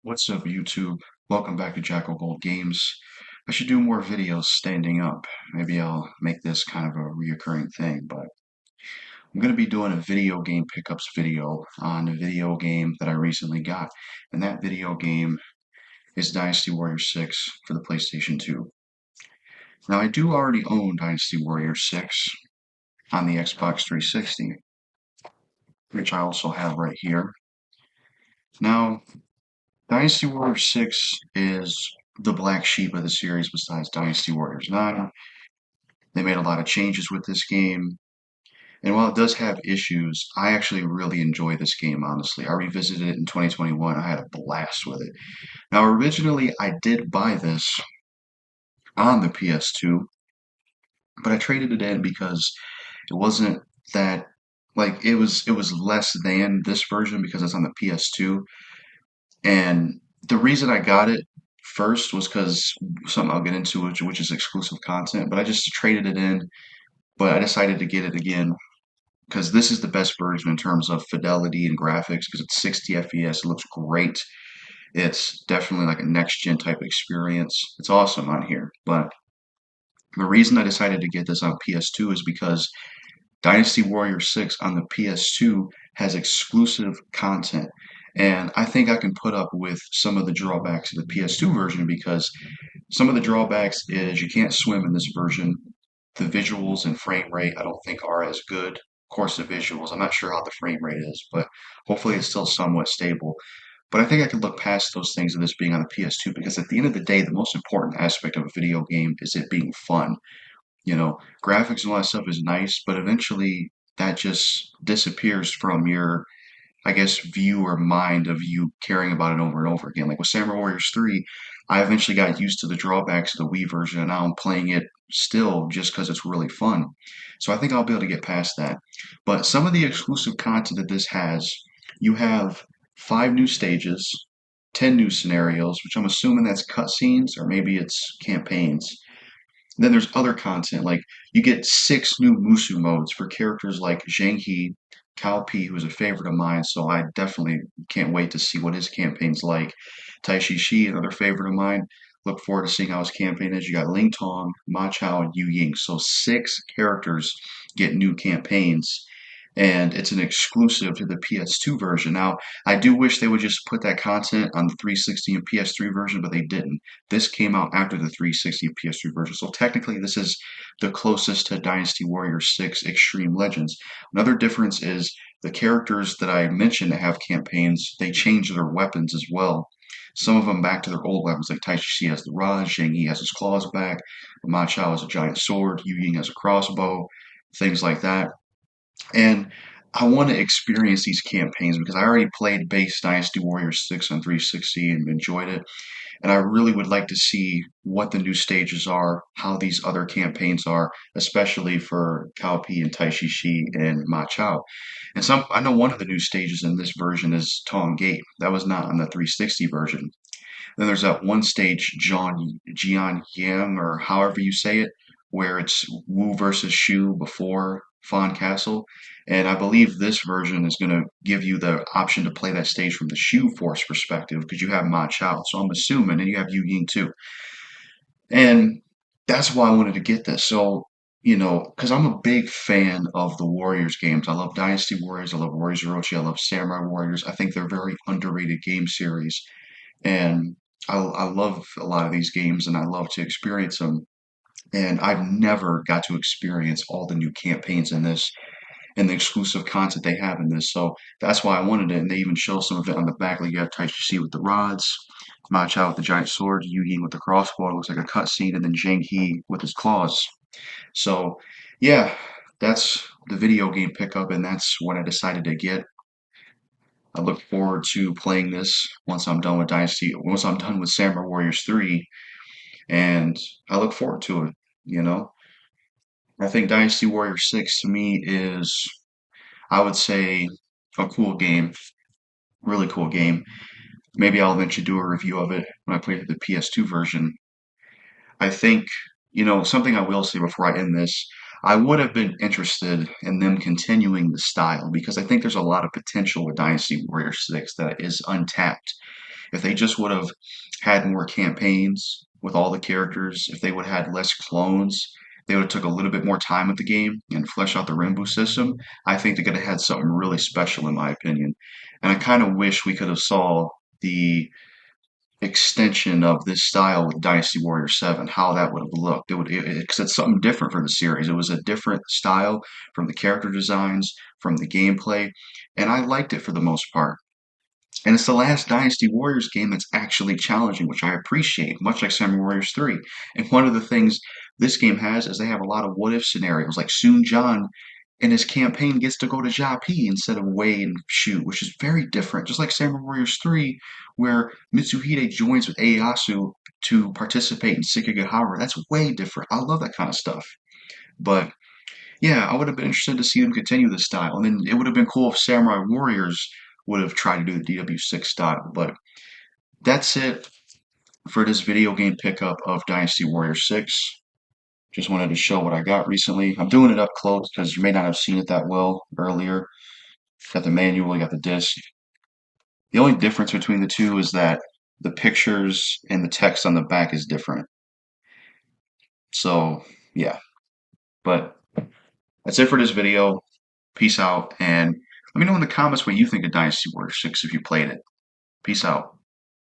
What's up, YouTube? Welcome back to Jack of Gold Games. I should do more videos standing up. Maybe I'll make this kind of a reoccurring thing, but I'm going to be doing a video game pickups video on a video game that I recently got. And that video game is Dynasty Warriors 6 for the PlayStation 2. Now, I do already own Dynasty Warriors 6 on the Xbox 360, which I also have right here. Now, Dynasty Warriors 6 is the black sheep of the series besides Dynasty Warriors 9. They made a lot of changes with this game. And while it does have issues, I actually really enjoy this game, honestly. I revisited it in 2021. I had a blast with it. Now, originally, I did buy this on the PS2, but I traded it in because it wasn't that like it was less than this version because it's on the PS2. And the reason I got it first was because something I'll get into, which is exclusive content, but I just traded it in, but I decided to get it again because this is the best version in terms of fidelity and graphics because it's 60 FPS. It looks great. It's definitely like a next gen type experience. It's awesome on here. But the reason I decided to get this on PS2 is because Dynasty Warrior 6 on the PS2 has exclusive content. And I think I can put up with some of the drawbacks of the PS2 version because some of the drawbacks is you can't swim in this version. The visuals and frame rate I don't think are as good. Of course, the visuals, I'm not sure how the frame rate is, but hopefully it's still somewhat stable. But I think I can look past those things of this being on the PS2 because at the end of the day, the most important aspect of a video game is it being fun. Graphics and all that stuff is nice, but eventually that just disappears from your, I guess, view or mind of you caring about it over and over again. Like with Samurai Warriors 3, I eventually got used to the drawbacks of the Wii version, and now I'm playing it still just because it's really fun. So I think I'll be able to get past that. But some of the exclusive content that this has, you have 5 new stages, 10 new scenarios, which I'm assuming that's cutscenes or maybe it's campaigns. Then there's other content, like you get 6 new Musu modes for characters like Zhang He, Cao Pi, who's a favorite of mine, so I definitely can't wait to see what his campaign's like. Tai Shi, another favorite of mine. Look forward to seeing how his campaign is. You got Ling Tong, Ma Chao, and Yu Ying. So 6 characters get new campaigns, and it's an exclusive to the PS2 version. Now, I do wish they would just put that content on the 360 and PS3 version, but they didn't. This came out after the 360 and PS3 version, so technically this is the closest to Dynasty Warriors 6 Extreme Legends. Another difference is the characters that I mentioned that have campaigns, they change their weapons as well. Some of them back to their old weapons, like Tai Chi has the rod, Zhang Yi has his claws back, Ma Chao has a giant sword, Yu Ying has a crossbow, things like that. And I want to experience these campaigns because I already played base Dynasty Warriors 6 on 360 and enjoyed it. And I really would like to see what the new stages are, how these other campaigns are, especially for Cao Pi and Tai Shi and Ma Chao. And I know one of the new stages in this version is Tong Gate. That was not on the 360 version. Then there's that one stage, Jian Yang, or however you say it, where it's Wu versus Shu before Fawn Castle. And I believe this version is going to give you the option to play that stage from the Shu Force perspective because you have Ma Chao. So I'm assuming, and you have Yu Ying too. And that's why I wanted to get this. So, because I'm a big fan of the Warriors games. I love Dynasty Warriors. I love Warriors Orochi. I love Samurai Warriors. I think they're very underrated game series. And I love a lot of these games and I love to experience them. And I've never got to experience all the new campaigns in this and the exclusive content they have in this. So that's why I wanted it. And they even show some of it on the back. Like you have Tai Chi with the rods, Ma Chao with the giant sword, Yu Ying with the crossbow. It looks like a cutscene, and then Zhang He with his claws. So yeah, that's the video game pickup, and that's what I decided to get. I look forward to playing this once I'm done with once I'm done with Samurai Warriors 3, and I look forward to it, you know. I think Dynasty Warriors 6 to me is, I would say, a cool game, really cool game. Maybe I'll eventually do a review of it when I play the PS2 version. I think, something I will say before I end this, I would have been interested in them continuing the style because I think there's a lot of potential with Dynasty Warriors 6 that is untapped. If they just would have had more campaigns with all the characters, if they would have had less clones, they would have took a little bit more time with the game and flesh out the rainbow system. I think they could have had something really special, in my opinion. And I kind of wish we could have saw the extension of this style with Dynasty Warrior 7, how that would have looked. It would, because it's something different for the series. It was a different style from the character designs, from the gameplay, and I liked it for the most part. And it's the last Dynasty Warriors game that's actually challenging, which I appreciate, much like Samurai Warriors 3. And one of the things this game has is they have a lot of what if scenarios, like Soon John in his campaign gets to go to Japi instead of Wei and Shu, which is very different. Just like Samurai Warriors 3, where Mitsuhide joins with Ieyasu to participate in Sekigahara. That's way different. I love that kind of stuff. But yeah, I would have been interested to see them continue this style. And then it would have been cool if Samurai Warriors would have tried to do the DW6 style. But that's it for this video game pickup of Dynasty Warrior 6. Just wanted to show what I got recently. I'm doing it up close because you may not have seen it that well earlier. Got the manual, you got the disc. The only difference between the two is that the pictures and the text on the back is different. So, yeah. But that's it for this video. Peace out, and let me know in the comments what you think of Dynasty Warrior 6 if you played it. Peace out.